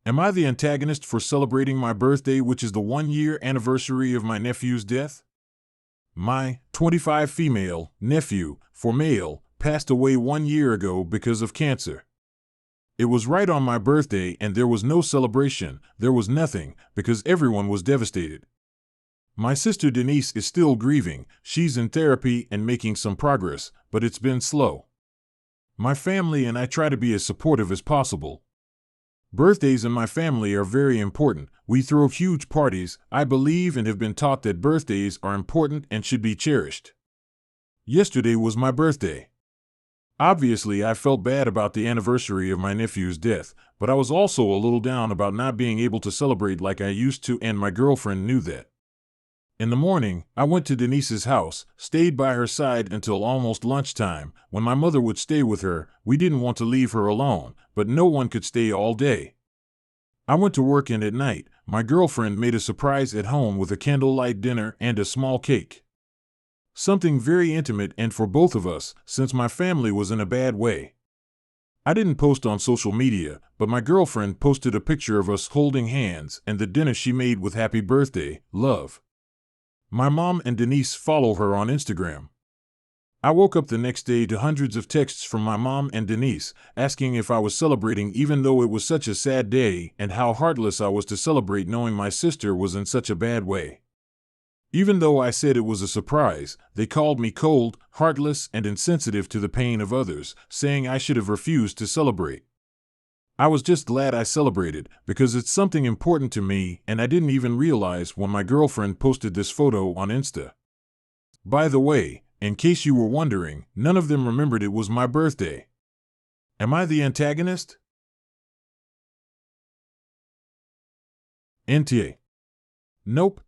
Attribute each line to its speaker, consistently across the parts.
Speaker 1: Am I the antagonist for celebrating my birthday, which is the 1-year anniversary of my nephew's death? My 25 female nephew, for male, passed away 1 year ago because of cancer. It was right on my birthday and there was no celebration, there was nothing, because everyone was devastated. My sister Denise is still grieving, she's in therapy and making some progress, but it's been slow. My family and I try to be as supportive as possible. Birthdays in my family are very important. We throw huge parties. I believe and have been taught that birthdays are important and should be cherished. Yesterday was my birthday. Obviously, I felt bad about the anniversary of my nephew's death, but I was also a little down about not being able to celebrate like I used to, and my girlfriend knew that. In the morning, I went to Denise's house, stayed by her side until almost lunchtime. When my mother would stay with her, we didn't want to leave her alone, but no one could stay all day. I went to work and at night, my girlfriend made a surprise at home with a candlelight dinner and a small cake. Something very intimate and for both of us, since my family was in a bad way. I didn't post on social media, but my girlfriend posted a picture of us holding hands and the dinner she made with "Happy Birthday, Love." My mom and Denise follow her on Instagram. I woke up the next day to hundreds of texts from my mom and Denise, asking if I was celebrating even though it was such a sad day, and how heartless I was to celebrate knowing my sister was in such a bad way. Even though I said it was a surprise, they called me cold, heartless, and insensitive to the pain of others, saying I should have refused to celebrate. I was just glad I celebrated, because it's something important to me, and I didn't even realize when my girlfriend posted this photo on Insta. By the way, in case you were wondering, none of them remembered it was my birthday. Am I the antagonist? NTA. Nope.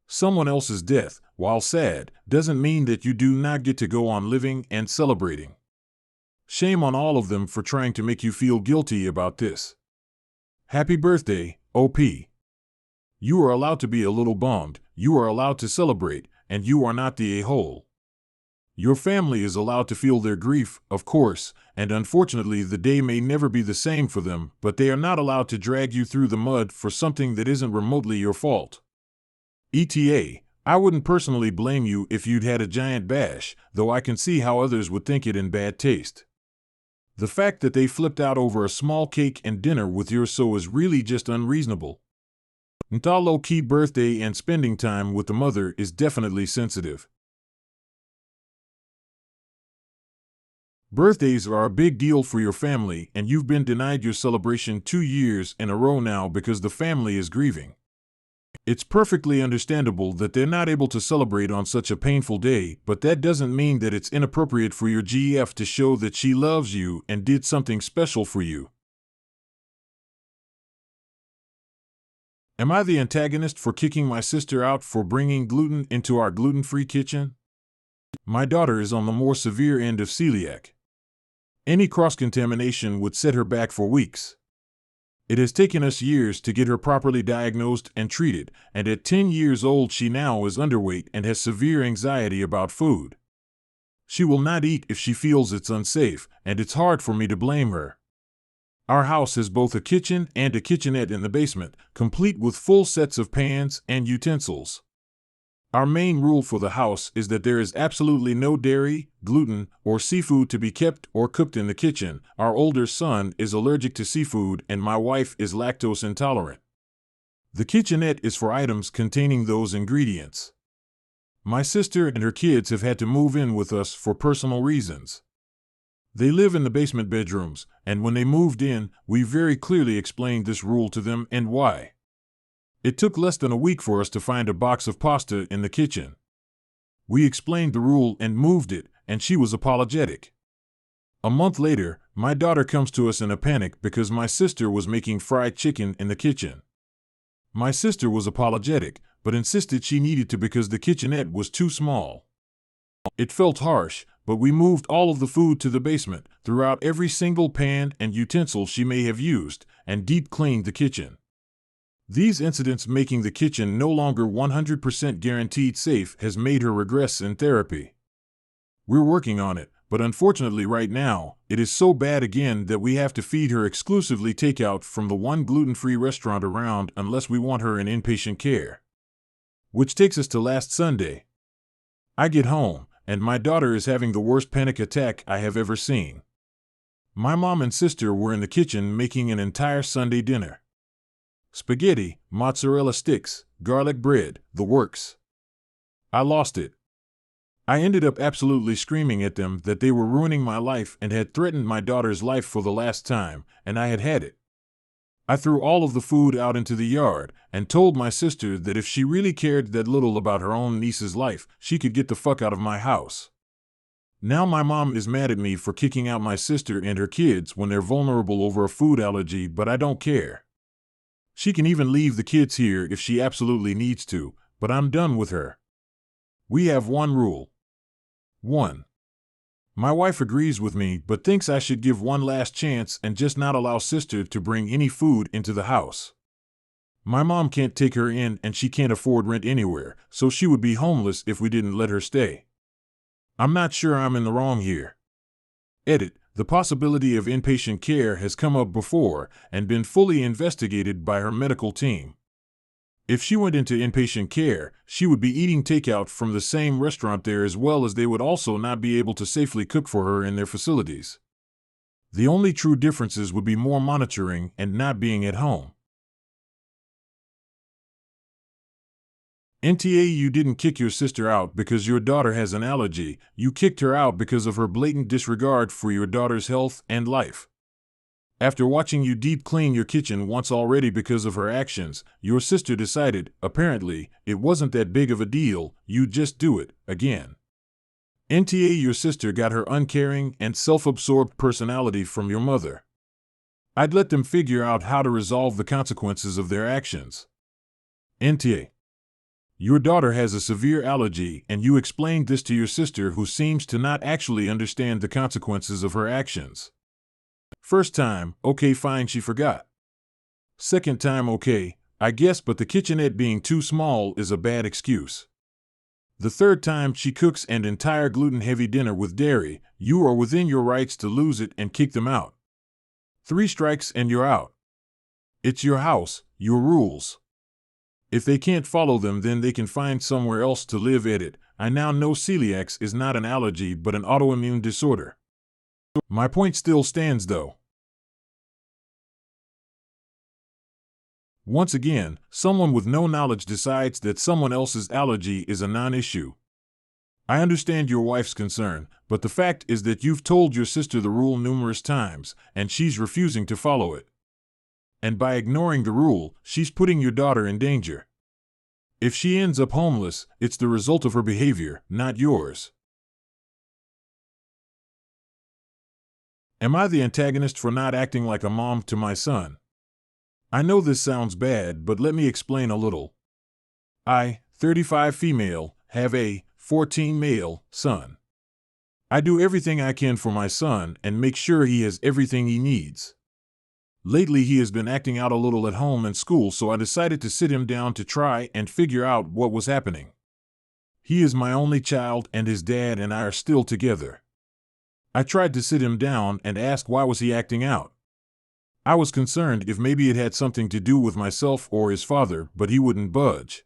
Speaker 1: Someone else's death, while sad, doesn't mean that you do not get to go on living and celebrating. Shame on all of them for trying to make you feel guilty about this. Happy birthday, OP. You are allowed to be a little bummed, you are allowed to celebrate, and you are not the a-hole. Your family is allowed to feel their grief, of course, and unfortunately the day may never be the same for them, but they are not allowed to drag you through the mud for something that isn't remotely your fault. ETA, I wouldn't personally blame you if you'd had a giant bash, though I can see how others would think it in bad taste. The fact that they flipped out over a small cake and dinner with yours so is really just unreasonable. Nta low-key birthday and spending time with the mother is definitely sensitive. Birthdays are a big deal for your family, and you've been denied your celebration 2 years in a row now because the family is grieving. It's perfectly understandable that they're not able to celebrate on such a painful day, but that doesn't mean that it's inappropriate for your GF to show that she loves you and did something special for you. Am I the antagonist for kicking my sister out for bringing gluten into our gluten-free kitchen? My daughter is on the more severe end of celiac. Any cross-contamination would set her back for weeks. It has taken us years to get her properly diagnosed and treated, and at 10 years old she now is underweight and has severe anxiety about food. She will not eat if she feels it's unsafe, and it's hard for me to blame her. Our house has both a kitchen and a kitchenette in the basement, complete with full sets of pans and utensils. Our main rule for the house is that there is absolutely no dairy, gluten, or seafood to be kept or cooked in the kitchen. Our older son is allergic to seafood and my wife is lactose intolerant. The kitchenette is for items containing those ingredients. My sister and her kids have had to move in with us for personal reasons. They live in the basement bedrooms, and when they moved in, we very clearly explained this rule to them and why. It took less than a week for us to find a box of pasta in the kitchen. We explained the rule and moved it, and she was apologetic. A month later, my daughter comes to us in a panic because my sister was making fried chicken in the kitchen. My sister was apologetic, but insisted she needed to because the kitchenette was too small. It felt harsh, but we moved all of the food to the basement, threw out every single pan and utensil she may have used, and deep cleaned the kitchen. These incidents making the kitchen no longer 100% guaranteed safe has made her regress in therapy. We're working on it, But unfortunately right now, it is so bad again that we have to feed her exclusively takeout from the one gluten-free restaurant around unless we want her in inpatient care. Which takes us to last Sunday. I get home, and my daughter is having the worst panic attack I have ever seen. My mom and sister were in the kitchen making an entire Sunday dinner. Spaghetti, mozzarella sticks, garlic bread, the works. I lost it. I ended up absolutely screaming at them that they were ruining my life and had threatened my daughter's life for the last time, and I had had it. I threw all of the food out into the yard and told my sister that if she really cared that little about her own niece's life, she could get the fuck out of my house. Now my mom is mad at me for kicking out my sister and her kids when they're vulnerable over a food allergy, but I don't care. She can even leave the kids here if she absolutely needs to, but I'm done with her. We have one rule. 1. My wife agrees with me but thinks I should give one last chance and just not allow sister to bring any food into the house. My mom can't take her in and she can't afford rent anywhere, so she would be homeless if we didn't let her stay. I'm not sure I'm in the wrong here. Edit. The possibility of inpatient care has come up before and been fully investigated by her medical team. If she went into inpatient care, she would be eating takeout from the same restaurant there as well as they would also not be able to safely cook for her in their facilities. The only true differences would be more monitoring and not being at home. NTA, you didn't kick your sister out because your daughter has an allergy, you kicked her out because of her blatant disregard for your daughter's health and life. After watching you deep clean your kitchen once already because of her actions, your sister decided, apparently, it wasn't that big of a deal, you'd just do it, again. NTA, your sister got her uncaring and self-absorbed personality from your mother. I'd let them figure out how to resolve the consequences of their actions. NTA. Your daughter has a severe allergy and you explained this to your sister who seems to not actually understand the consequences of her actions. First time, okay fine, she forgot. Second time, okay, I guess, but the kitchenette being too small is a bad excuse. The third time she cooks an entire gluten-heavy dinner with dairy, you are within your rights to lose it and kick them out. 3 strikes and you're out. It's your house, your rules. If they can't follow them, then they can find somewhere else to live. Edit. I now know celiac is not an allergy but an autoimmune disorder. My point still stands though. Once again, someone with no knowledge decides that someone else's allergy is a non-issue. I understand your wife's concern, but the fact is that you've told your sister the rule numerous times, and she's refusing to follow it. And by ignoring the rule, she's putting your daughter in danger. If she ends up homeless, it's the result of her behavior, not yours. Am I the antagonist for not acting like a mom to my son? I know this sounds bad, but let me explain a little. I, 35 female, have a 14 male son. I do everything I can for my son and make sure he has everything he needs. Lately he has been acting out a little at home and school, so I decided to sit him down to try and figure out what was happening. He is my only child and his dad and I are still together. I tried to sit him down and ask why was he acting out. I was concerned if maybe it had something to do with myself or his father, but he wouldn't budge.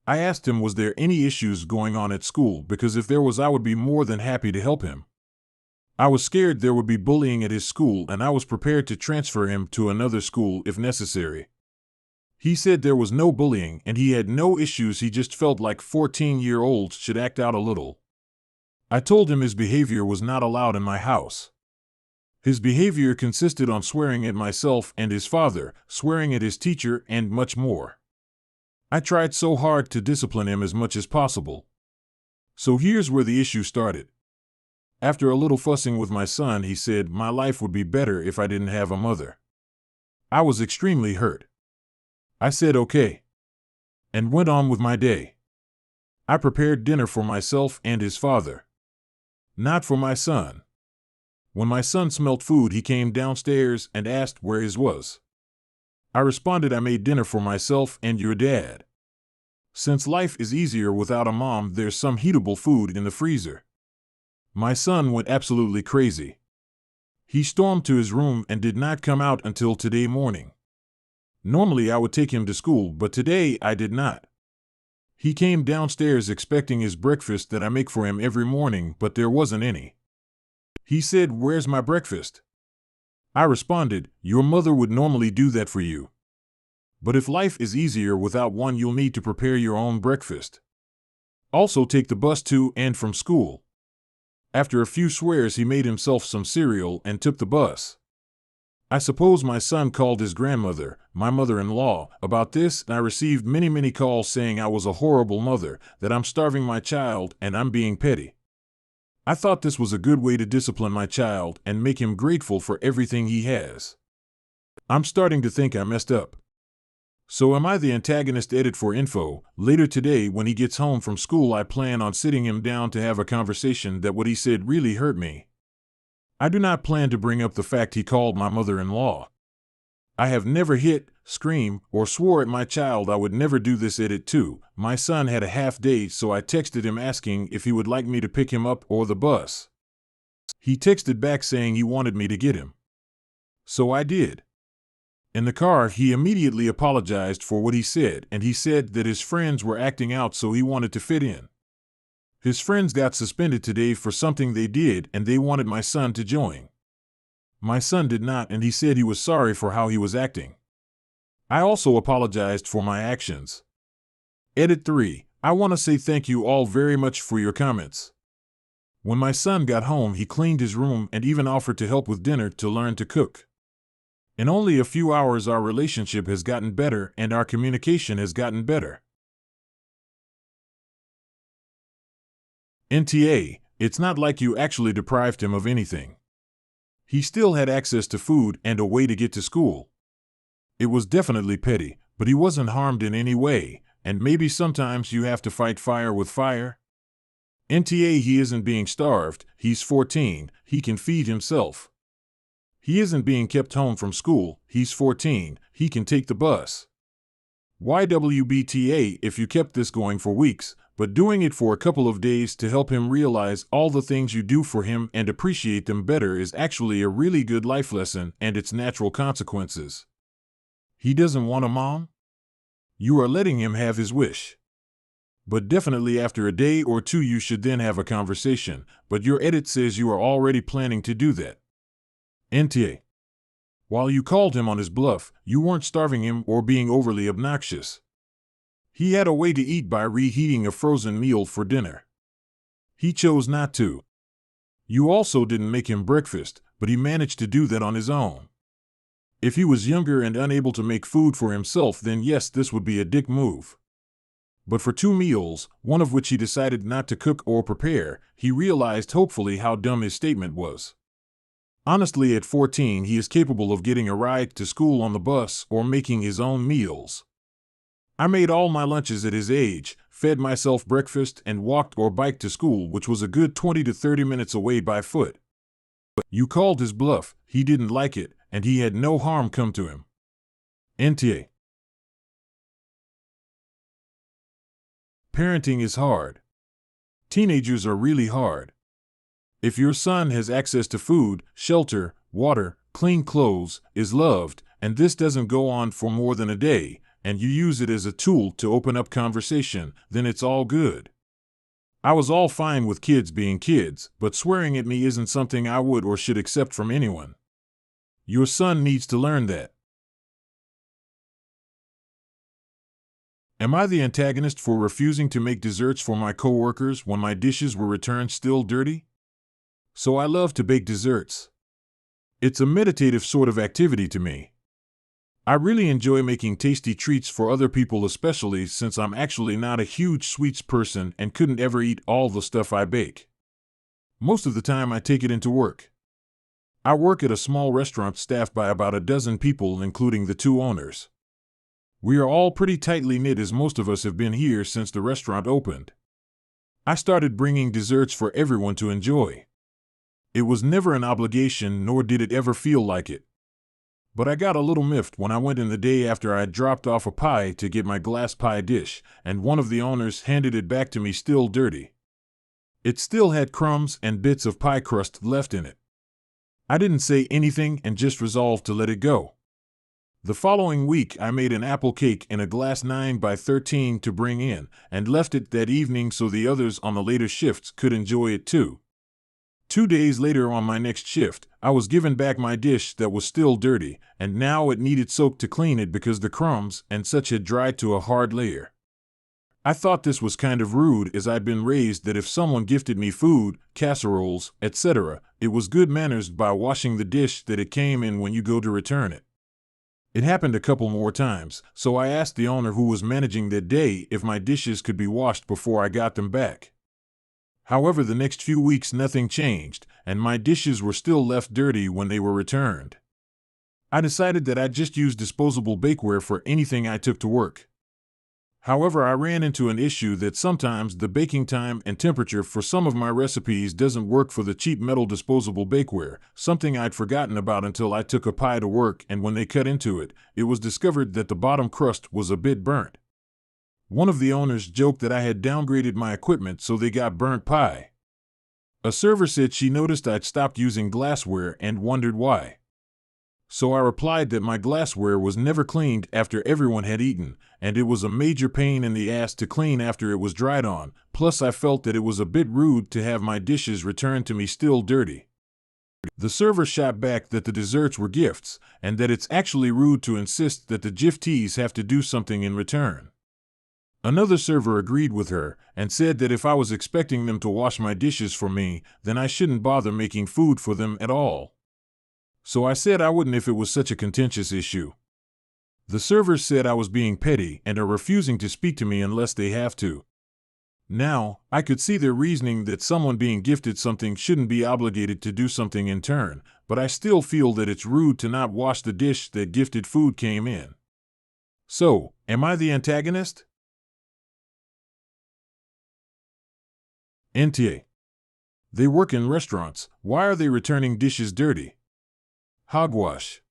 Speaker 1: I asked him was there any issues going on at school, because if there was I would be more than happy to help him. I was scared there would be bullying at his school and I was prepared to transfer him to another school if necessary. He said there was no bullying and he had no issues, he just felt like 14-year-olds should act out a little. I told him his behavior was not allowed in my house. His behavior consisted on swearing at myself and his father, swearing at his teacher, and much more. I tried so hard to discipline him as much as possible. So here's where the issue started. After a little fussing with my son, he said my life would be better if I didn't have a mother. I was extremely hurt. I said okay, and went on with my day. I prepared dinner for myself and his father. Not for my son. When my son smelt food, he came downstairs and asked where his was. I responded I made dinner for myself and your dad. Since life is easier without a mom, there's some heatable food in the freezer. My son went absolutely crazy. He stormed to his room and did not come out until today morning. Normally I would take him to school, but today I did not. He came downstairs expecting his breakfast that I make for him every morning, but there wasn't any. He said, "Where's my breakfast?" I responded, "Your mother would normally do that for you. But if life is easier without one, you'll need to prepare your own breakfast. Also take the bus to and from school." After a few swears, he made himself some cereal and took the bus. I suppose my son called his grandmother, my mother-in-law, about this, and I received many calls saying I was a horrible mother, that I'm starving my child, and I'm being petty. I thought this was a good way to discipline my child and make him grateful for everything he has. I'm starting to think I messed up. So am I the antagonist? Edit for info. Later today, when he gets home from school, I plan on sitting him down to have a conversation that what he said really hurt me. I do not plan to bring up the fact he called my mother-in-law. I have never hit, screamed, or swore at my child. I would never do this. Edit 2. My son had a half day, so I texted him asking if he would like me to pick him up or the bus. He texted back saying he wanted me to get him. So I did. In the car, he immediately apologized for what he said, and he said that his friends were acting out, so he wanted to fit in. His friends got suspended today for something they did, and they wanted my son to join. My son did not, and he said he was sorry for how he was acting. I also apologized for my actions. Edit 3. I want to say thank you all very much for your comments. When my son got home, he cleaned his room and even offered to help with dinner to learn to cook. In only a few hours, our relationship has gotten better and our communication has gotten better. NTA, it's not like you actually deprived him of anything. He still had access to food and a way to get to school. It was definitely petty, but he wasn't harmed in any way, and maybe sometimes you have to fight fire with fire. NTA, he isn't being starved, he's 14, he can feed himself. He isn't being kept home from school, he's 14, he can take the bus. YWBTA, if you kept this going for weeks, but doing it for a couple of days to help him realize all the things you do for him and appreciate them better is actually a really good life lesson and its natural consequences. He doesn't want a mom? You are letting him have his wish. But definitely after a day or two you should then have a conversation, but your edit says you are already planning to do that. NTA. While you called him on his bluff, you weren't starving him or being overly obnoxious. He had a way to eat by reheating a frozen meal for dinner. He chose not to. You also didn't make him breakfast, but he managed to do that on his own. If he was younger and unable to make food for himself, then yes, this would be a dick move. But for 2 meals, one of which he decided not to cook or prepare, he realized hopefully how dumb his statement was. Honestly, at 14, he is capable of getting a ride to school on the bus or making his own meals. I made all my lunches at his age, fed myself breakfast, and walked or biked to school, which was a good 20 to 30 minutes away by foot. You called his bluff, he didn't like it, and he had no harm come to him. NTA. Parenting is hard. Teenagers are really hard. If your son has access to food, shelter, water, clean clothes, is loved, and this doesn't go on for more than a day, and you use it as a tool to open up conversation, then it's all good. I was all fine with kids being kids, but swearing at me isn't something I would or should accept from anyone. Your son needs to learn that. Am I the antagonist for refusing to make desserts for my coworkers when my dishes were returned still dirty? So I love to bake desserts. It's a meditative sort of activity to me. I really enjoy making tasty treats for other people, especially since I'm actually not a huge sweets person and couldn't ever eat all the stuff I bake. Most of the time I take it into work. I work at a small restaurant staffed by about a dozen people, including the 2 owners. We are all pretty tightly knit, as most of us have been here since the restaurant opened. I started bringing desserts for everyone to enjoy. It was never an obligation, nor did it ever feel like it. But I got a little miffed when I went in the day after I had dropped off a pie to get my glass pie dish, and one of the owners handed it back to me still dirty. It still had crumbs and bits of pie crust left in it. I didn't say anything and just resolved to let it go. The following week, I made an apple cake in a glass 9 by 13 to bring in, and left it that evening so the others on the later shifts could enjoy it too. 2 days later on my next shift, I was given back my dish that was still dirty, and now it needed soap to clean it because the crumbs and such had dried to a hard layer. I thought this was kind of rude, as I'd been raised that if someone gifted me food, casseroles, etc., it was good manners by washing the dish that it came in when you go to return it. It happened a couple more times, so I asked the owner who was managing that day if my dishes could be washed before I got them back. However, the next few weeks nothing changed, and my dishes were still left dirty when they were returned. I decided that I'd just use disposable bakeware for anything I took to work. However, I ran into an issue that sometimes the baking time and temperature for some of my recipes doesn't work for the cheap metal disposable bakeware, something I'd forgotten about until I took a pie to work, and when they cut into it, it was discovered that the bottom crust was a bit burnt. One of the owners joked that I had downgraded my equipment so they got burnt pie. A server said she noticed I'd stopped using glassware and wondered why. So I replied that my glassware was never cleaned after everyone had eaten, and it was a major pain in the ass to clean after it was dried on, plus I felt that it was a bit rude to have my dishes returned to me still dirty. The server shot back that the desserts were gifts, and that it's actually rude to insist that the giftees have to do something in return. Another server agreed with her, and said that if I was expecting them to wash my dishes for me, then I shouldn't bother making food for them at all. So I said I wouldn't if it was such a contentious issue. The servers said I was being petty and are refusing to speak to me unless they have to. Now, I could see their reasoning that someone being gifted something shouldn't be obligated to do something in turn, but I still feel that it's rude to not wash the dish that gifted food came in. So, am I the antagonist? NTA. They work in restaurants. Why are they returning dishes dirty? Hogwash.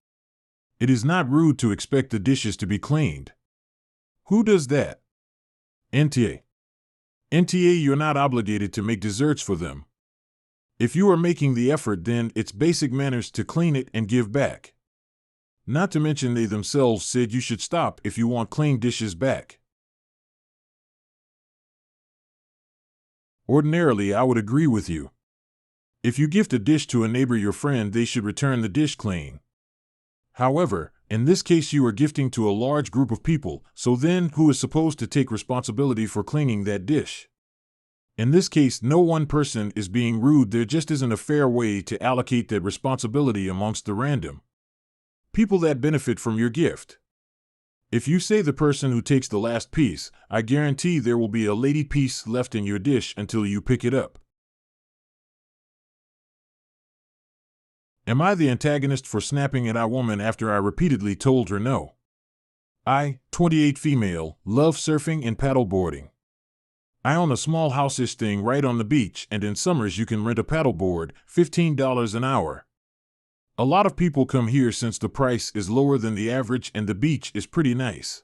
Speaker 1: It is not rude to expect the dishes to be cleaned. Who does that? NTA. NTA, you're not obligated to make desserts for them. If you are making the effort, then it's basic manners to clean it and give back. Not to mention they themselves said you should stop if you want clean dishes back. Ordinarily, I would agree with you. If you gift a dish to a neighbor, your friend, they should return the dish clean. However, in this case you are gifting to a large group of people, so then who is supposed to take responsibility for cleaning that dish? In this case, no one person is being rude. There just isn't a fair way to allocate that responsibility amongst the random people that benefit from your gift. If you say the person who takes the last piece, I guarantee there will be a lady piece left in your dish until you pick it up. Am I the antagonist for snapping at a woman after I repeatedly told her no? I, 28 female, love surfing and paddleboarding. I own a small house-ish thing right on the beach, and in summers you can rent a paddleboard, $15 an hour. A lot of people come here since the price is lower than the average and the beach is pretty nice.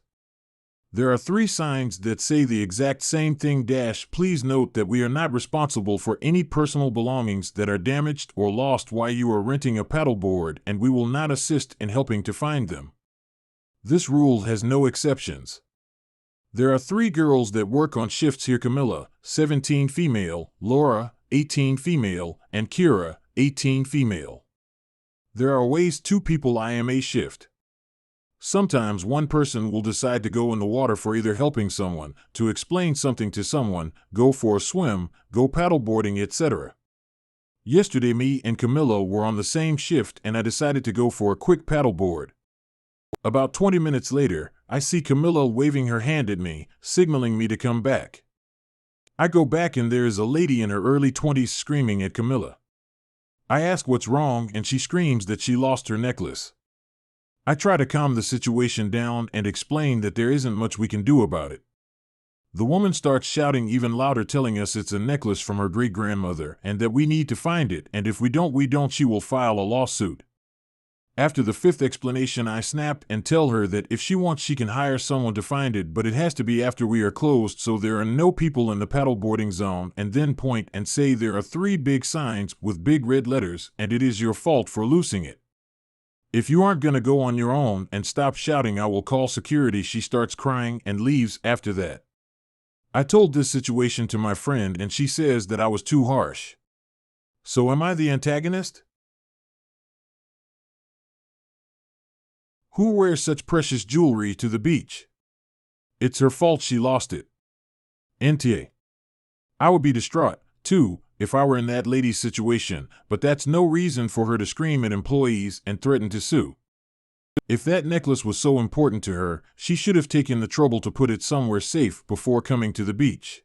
Speaker 1: There are 3 signs that say the exact same thing. Please note that we are not responsible for any personal belongings that are damaged or lost while you are renting a paddleboard, and we will not assist in helping to find them. This rule has no exceptions. There are 3 girls that work on shifts here: Camilla, 17 female, Laura, 18 female, and Kira, 18 female. There are always 2 people in a shift. Sometimes one person will decide to go in the water for either helping someone, to explain something to someone, go for a swim, go paddleboarding, etc. Yesterday me and Camilla were on the same shift and I decided to go for a quick paddleboard. About 20 minutes later, I see Camilla waving her hand at me, signaling me to come back. I go back and there is a lady in her early 20s screaming at Camilla. I ask what's wrong and she screams that she lost her necklace. I try to calm the situation down and explain that there isn't much we can do about it. The woman starts shouting even louder, telling us it's a necklace from her great-grandmother and that we need to find it, and if we don't, she will file a lawsuit. After the fifth explanation, I snap and tell her that if she wants, she can hire someone to find it, but it has to be after we are closed so there are no people in the paddleboarding zone, and then point and say there are 3 big signs with big red letters, and it is your fault for losing it. If you aren't going to go on your own and stop shouting, I will call security. She starts crying and leaves after that. I told this situation to my friend and she says that I was too harsh. So am I the antagonist? Who wears such precious jewelry to the beach? It's her fault she lost it. NTA. I would be distraught, too, if I were in that lady's situation, but that's no reason for her to scream at employees and threaten to sue. If that necklace was so important to her, she should have taken the trouble to put it somewhere safe before coming to the beach.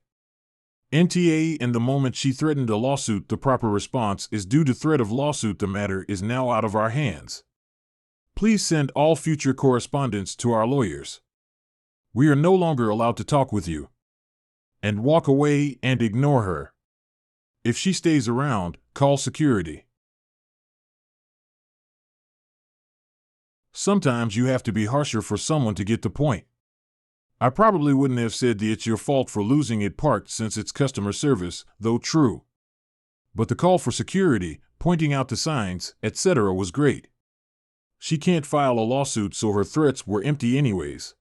Speaker 1: NTA. In the moment she threatened a lawsuit, the proper response is due to threat of lawsuit. The matter is now out of our hands. Please send all future correspondence to our lawyers. We are no longer allowed to talk with you. And walk away and ignore her. If she stays around, call security. Sometimes you have to be harsher for someone to get the point. I probably wouldn't have said the "it's your fault for losing it" part since it's customer service, though true. But the call for security, pointing out the signs, etc. was great. She can't file a lawsuit, so her threats were empty anyways.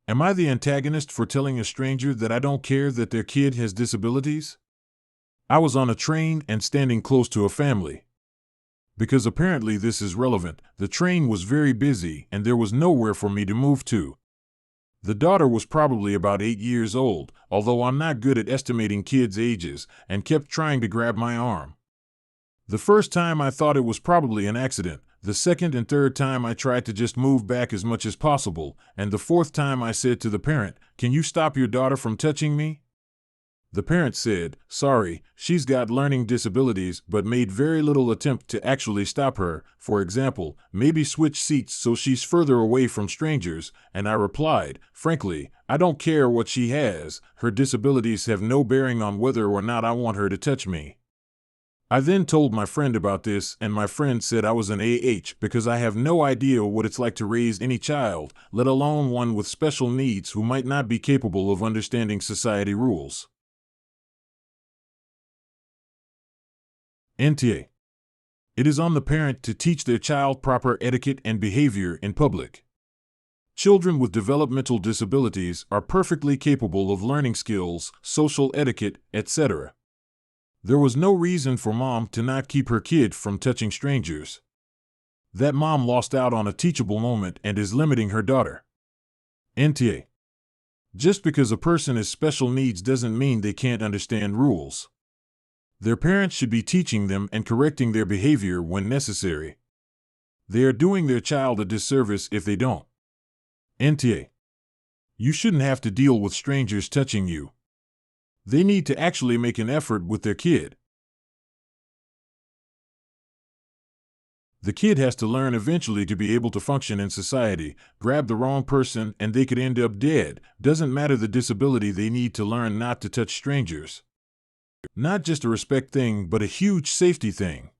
Speaker 1: Am I the antagonist for telling a stranger that I don't care that their kid has disabilities? I was on a train and standing close to a family. Because apparently this is relevant, the train was very busy and there was nowhere for me to move to. The daughter was probably about 8 years old, although I'm not good at estimating kids' ages, and kept trying to grab my arm. The first time I thought it was probably an accident, the second and third time I tried to just move back as much as possible, and the fourth time I said to the parent, "Can you stop your daughter from touching me?" The parent said, "Sorry, she's got learning disabilities," but made very little attempt to actually stop her. For example, maybe switch seats so she's further away from strangers, and I replied, "Frankly, I don't care what she has, her disabilities have no bearing on whether or not I want her to touch me." I then told my friend about this, and my friend said I was an because I have no idea what it's like to raise any child, let alone one with special needs who might not be capable of understanding society rules. NTA. It is on the parent to teach their child proper etiquette and behavior in public. Children with developmental disabilities are perfectly capable of learning skills, social etiquette, etc. There was no reason for mom to not keep her kid from touching strangers. That mom lost out on a teachable moment and is limiting her daughter. NTA. Just because a person has special needs doesn't mean they can't understand rules. Their parents should be teaching them and correcting their behavior when necessary. They are doing their child a disservice if they don't. NTA. You shouldn't have to deal with strangers touching you. They need to actually make an effort with their kid. The kid has to learn eventually to be able to function in society. Grab the wrong person and they could end up dead. Doesn't matter the disability, they need to learn not to touch strangers. Not just a respect thing, but a huge safety thing.